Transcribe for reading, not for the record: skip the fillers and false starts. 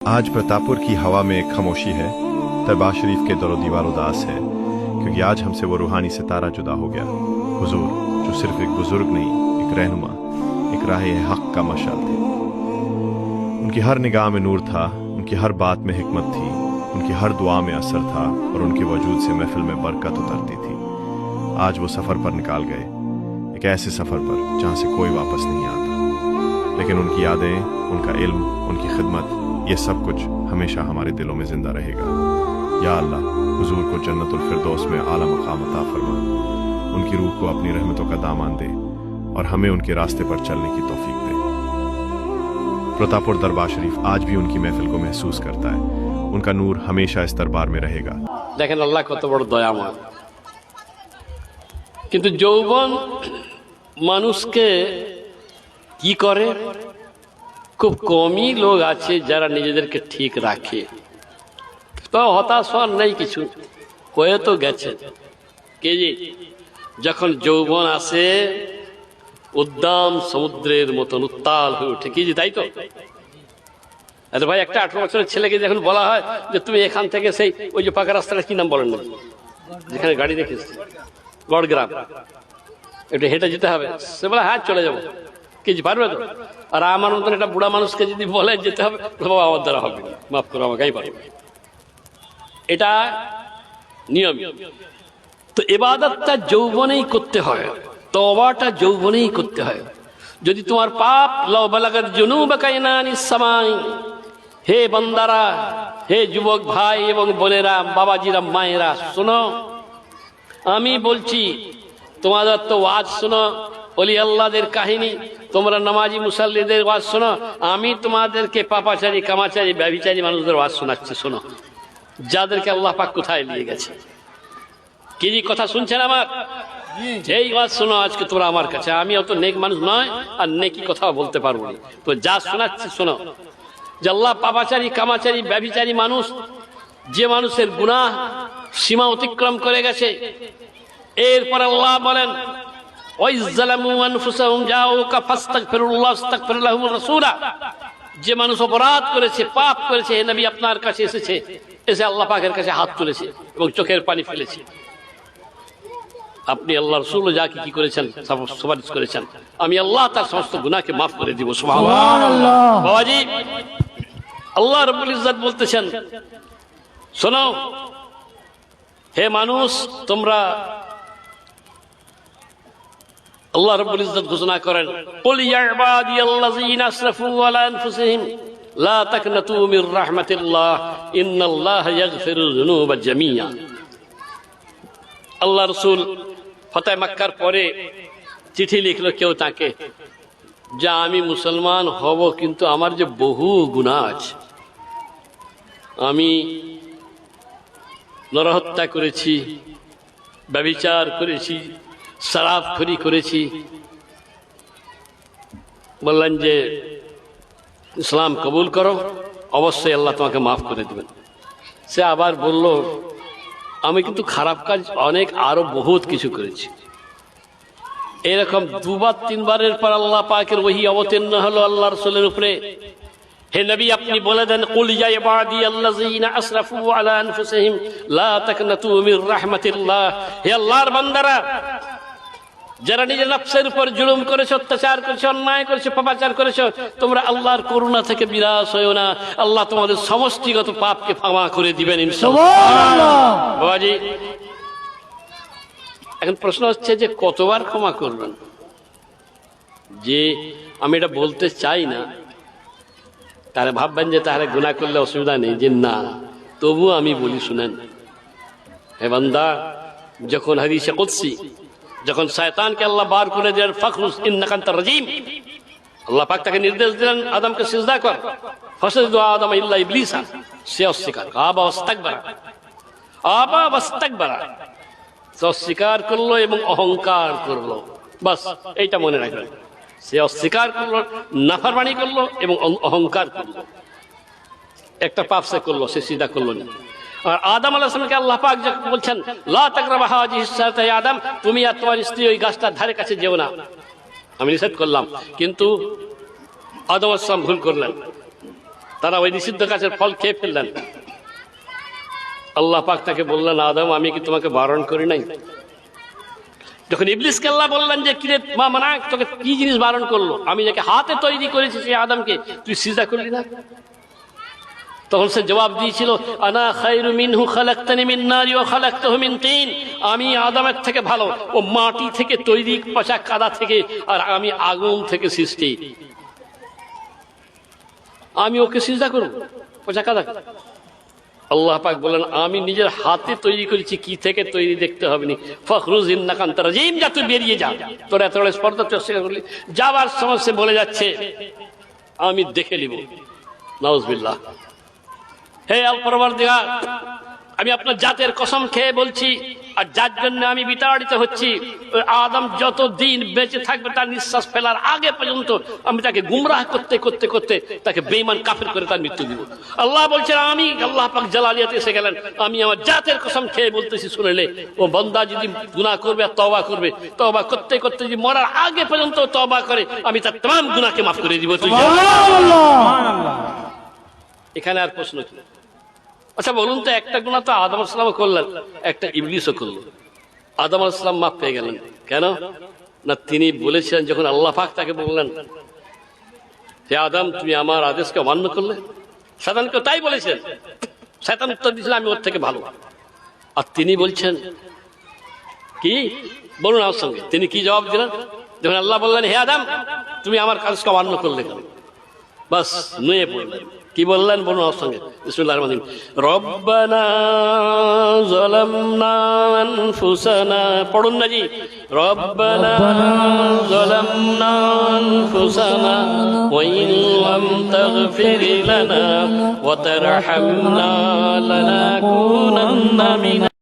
आज प्रतापपुर की हवा में एक खामोशी है। दरबार शरीफ के दरो दीवार उदास है, क्योंकि आज हमसे वो रूहानी सितारा जुदा हो गया। हुजूर जो सिर्फ एक बुजुर्ग नहीं, एक रहनुमा, एक राह हक का मशाल थे। उनकी हर निगाह में नूर था, उनकी हर बात में हिकमत थी, उनकी हर दुआ में असर था और उनके वजूद से महफिल में बरकत उतरती थी। आज वो सफ़र पर निकाल गए, एक ऐसे सफ़र पर जहाँ से कोई वापस नहीं आता। लेकिन उनकी यादें, उनका इल्म, उनकी खिदमत, ये सब कुछ हमेशा हमारे दिलों में जिंदा रहेगा। या अल्लाह, हुजूर को जन्नतुल फिरदौस में आला मकाम अता फरमा, उनकी रूह को अपनी रहमतों का दामान दे और हमें उनके रास्ते पर चलने की तौफीक दे। प्रतापपुर दरबार शरीफ आज भी उनकी महफिल को महसूस करता है। उनका नूर हमेशा इस दरबार में रहेगा। देखें अल्लाह कत बड़ दयामय। किंतु যৌবন মানুষকে কি করে, খুব কমই লোক আছে যারা নিজেদেরকে ঠিক রাখে। তো হতাশ হওয়ার নেই কিছু, হয়ে তো গেছে। কে যে যখন যৌবন আসে উদ্দাম সমুদ্রের মতন উত্তাল হয়ে ওঠে, কি যে তাই তো। আরে ভাই, একটা 18 বছরের ছেলেকে যখন বলা হয় যে তুমি এখান থেকে সেই ওই যে পাকা রাস্তাটা কি নাম বলেন না, যেখানে গাড়ি রেখেছে গড়গ্রাম, একটু হেঁটে যেতে হবে, সে বলে হ্যাঁ চলে যাবো। কিছু পারবে তো? আর আমার মতন একটা বুড়া মানুষকে যদি বলে যেতে হবে, বাবা আমার দ্বারা হবে না, মাফ করো আমাকেই পারবে। এটা নিয়ম। তো ইবাদতটা যৌবনেই করতে হয়, তওবাটা যৌবনেই করতে হয়। যদি তোমার পাপ লাউ বালাগাত জুনুবাকা ইনানিস সামাই, হে বান্দারা, হে যুবক ভাই এবং বোনেরা, বাবাজিরা, মায়েরা, শোনো, আমি বলছি, তোমাদের তো ওয়াজ শোনো, ওলি আল্লাহদের কাহিনী, তোমরা নামাজি মুসাল্লিদের ওয়াজ শোনো, আমি তোমাদেরকে পাপাচারী, কামাচারী, ব্যভিচারী মানুষদের ওয়াজ শোনাচ্ছি। শোনো, যাদেরকে আল্লাহ পাক কোথায় নিয়ে গেছে। কি কথা শুনছেন আমার? এই ওয়াজ শোনো আজকে তোমরা আমার কাছে। আমি অত নেক মানুষ নয় আর নেকি কথাও বলতে পারবো না, তো যা শোনাচ্ছি শোনো। যে আল্লাহ পাপাচারী, কামাচারী, ব্যভিচারী মানুষ, যে মানুষের গুনাহ সীমা অতিক্রম করে গেছে, এরপর আল্লাহ বলেন যে মানুষ অপরাধ করেছে, পাপ করেছে, হে নবী আপনার কাছে এসেছে, এসে আল্লাহ পাকের কাছে হাত তুলেছে এবং চোখের পানি ফেলেছে। আপনি আল্লাহ রাসূল যা কি করেছেন, সুপারিশ করেছেন, আমি আল্লাহ তার সমস্ত গুনাহকে মাফ করে দিব। সুবহানাল্লাহ। বাবাজি, আল্লাহ রাব্বুল ইজ্জত বলতেছেন, শোনো হে মানুষ, তোমরা, আল্লাহ রাব্বুল ইজ্জত ঘোষণা করেন, কুল ইয়া ইবাদিয়াল্লাযীনা আসরাফু আলা আনফুসিহিম লা তাকনাতু মির রাহমাতিল্লাহ ইন্নাল্লাহা ইয়াগফিরুয যুনুবা জামিআ। আল্লাহ রাসূল ফতহ মক্কার পরে চিঠি লিখলো কেউ তাকে, যে আমি মুসলমান হব কিন্তু আমার যে বহু গুনাহ আছে, আমি নরহত্যা করেছি, ব্যভিচার করেছি, শরাবখোরি করেছি। বললেন যে ইসলাম কবুল করো, অবশ্যই আল্লাহ তোমাকে মাফ করে দেবেন। সে আবার বলল, আমি কিন্তু খারাপ কাজ অনেক আরো বহুত কিছু করেছি। এরকম দুবার তিনবারের পর আল্লাহ পাকের ওহী অবতীর্ণ হলো আল্লাহ রাসূলের উপরে, হে নবী আপনি বলে দেন, কুল ইয়া ইবাদিয়াল্লাযীনা আসরাফু আলা আনফুসিহিম লা তাকনাতু মির রাহমাতিল্লাহ। হে আল্লাহর বান্দারা, যারা নিজের নফসের উপর জুলুম করেছো, অত্যাচার করেছো, অন্যায় করেছো, পাপাচার করেছো, তোমরা আল্লাহর করুণা থেকে বিরাস হয়ো না। আল্লাহ তোমাদের সমষ্টিগত পাপকে ক্ষমা করে দিবেন ইনশাআল্লাহ। সুবহানাল্লাহ। বাবাজি, এখন প্রশ্ন হচ্ছে যে কতবার ক্ষমা করবেন? যে আমি এটা বলতে চাই না, তাহলে ভাববেন যে তাহলে গুনাহ করলে অসুবিধা নেই, যে না, তবু আমি বলি শুনেন। হে বান্দা, যখন হাদিসে কুদসি, যখন শয়তানকে আল্লাহ বার করে দিলেন, ফাখরুজ ইন্নাকা আনতার রাজিম, আল্লাহ পাক তাকে নির্দেশ দিলেন আদমকে সিজদা কর, ফাসাজদু আদম ইল্লা ইবলিসা, সে অস্বীকার, আবা ওয়াস্তাকবারা, আবা ওয়াস্তাকবারা, সে অস্বীকার করলো এবং অহংকার করলো। বাস এইটা মনে রাখবেন, সে অস্বীকার করলো, নাফরমানি করলো এবং অহংকার করলো। একটা পাপ সে করলো, সে সিজদা করলো না। আর আদম আলাইহিস সালামকে আল্লাহ পাক যখন বলছেন লা তাকরাবা হাযিহিস শাজারাতা ইয়া আদম, তুমি আর তোমার স্ত্রী ওই গাছটার ধারে কাছে যেও না, আমি নিষেধ করলাম, কিন্তু আদম আলাইহিস সালাম ভুল করলেন। তারা ওই নিষিদ্ধ গাছের ফল খেয়ে ফেললেন। আল্লাহ পাক তাকে বললেন, আদম আমি কি তোমাকে বারণ করি নাই? যখন ইবলিসকে আল্লাহ বললেন যে কিরে মা মানা, তোকে কি জিনিস বারণ করলো? আমি যাকে হাতে তৈরি করেছি সেই আদমকে তুই সিজদা করলি না। তখন সে জবাব দিয়েছিল, আনা খায়রু মিনহু খালাকতানি মিন নারি ওয়া খালাকতাহু মিন তিন। আমি আদমের থেকে ভালো, ও মাটি থেকে তৈরি, পচা কাদা থেকে, আর আমি আগুন থেকে সৃষ্টি। আমি ওকে সিজদা করব পচা কাদা? আল্লাহ পাক বলেন, আমি নিজের হাতে তৈরি করেছি, কি থেকে তৈরি দেখতে হবে না। ফখরুজ ইন্নাকা আনতা রাজিম, যা তুই বেরিয়ে যা। তোরা এত বড় স্পর্ধা চেষ্টা করলি। যাবার সময় সে বলে যাচ্ছে আমি দেখে নিব। নাউজুবিল্লাহ। হে আল পরওয়ারদিগার, আমি আপনার জাতের কসম খেয়ে বলছি, আর যার জন্য আমি বিতাড়িত হচ্ছি, আদম যত দিন বেঁচে থাকবে তার নিঃশ্বাস ফেলার আগে পর্যন্ত আমি তাকে গুমরাহ করতে করতে করতে তাকে বেঈমান কাফের করে তার মৃত্যু দিব। আল্লাহ বলছেন, আমি আল্লাহ পাক জালালিয়াতে এসে গেলেন, আমি আমার জাতের কসম খেয়ে বলতেছি, শুনেলে ও বান্দা যদি গুনাহ করবে আর তওবা করবে, তওবা করতে করতে যদি মরার আগে পর্যন্ত তওবা করে, আমি তার तमाम গুনাহকে মাফ করে দিব। এখানে আর প্রশ্ন কি? আচ্ছা বলুন তো, একটা গুনাহ তো আদম আলাইহিস সালাম করলেন, একটা ইবলিসও করলো। আদম আলাইহিস সালাম মাফ পেয়ে গেলেন কেন? না, তিনি বলেছিলেন, যখন আল্লাহ পাক তাকে বললেন, হে আদম তুমি আমার আদেশকে অমান্য করলে। শয়তানকে তাই বলেছেন। শয়তান উত্তর দিয়েছিল, আমি ওর থেকে ভালো। আর তিনি বলছেন কি, বলুন আমার সঙ্গে, তিনি কি জবাব দিলেন যখন আল্লাহ বললেন, হে আদম তুমি আমার কাজকে অমান্য করলে কেন? বাস নুয়ে পড়লেন। কি বললেন বলুন আমার সঙ্গে, বিসমিল্লাহির রহমানির রহিম। রব্বানা যালামনা আনফুসানা, পড়ুন না জি, রব্বানা যালামনা আনফুসানা ওয়া ইন লাম তাগফির লানা ওয়া তারহামনা লানাকুনান্না মিনাল